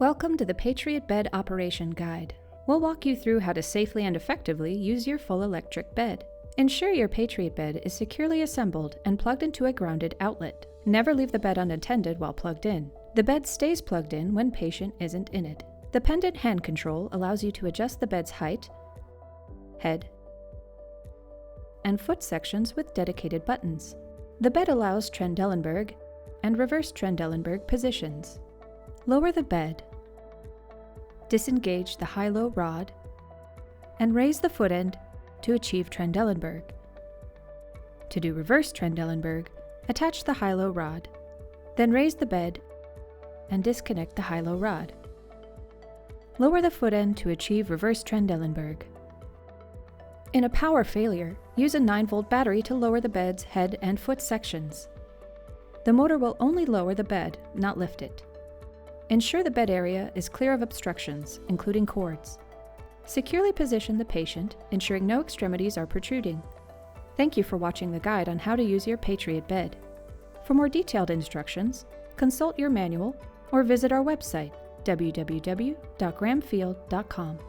Welcome to the Patriot Bed Operation Guide. We'll walk you through how to safely and effectively use your full electric bed. Ensure your Patriot Bed is securely assembled and plugged into a grounded outlet. Never leave the bed unattended while plugged in. The bed stays plugged in when patient isn't in it. The Pendant hand control allows you to adjust the bed's height, head, and foot sections with dedicated buttons. The bed allows Trendelenburg and Reverse Trendelenburg positions. Lower the bed, disengage the high-low rod, and raise the foot end to achieve Trendelenburg. To do Reverse Trendelenburg, attach the high-low rod, then raise the bed and disconnect the high-low rod. Lower the foot end to achieve Reverse Trendelenburg. In a power failure, use a 9-volt battery to lower the bed's head and foot sections. The motor will only lower the bed, not lift it. Ensure the bed area is clear of obstructions, including cords. Securely position the patient, ensuring no extremities are protruding. Thank you for watching the guide on how to use your Patriot Bed. For more detailed instructions, consult your manual or visit our website, www.grahamfield.com.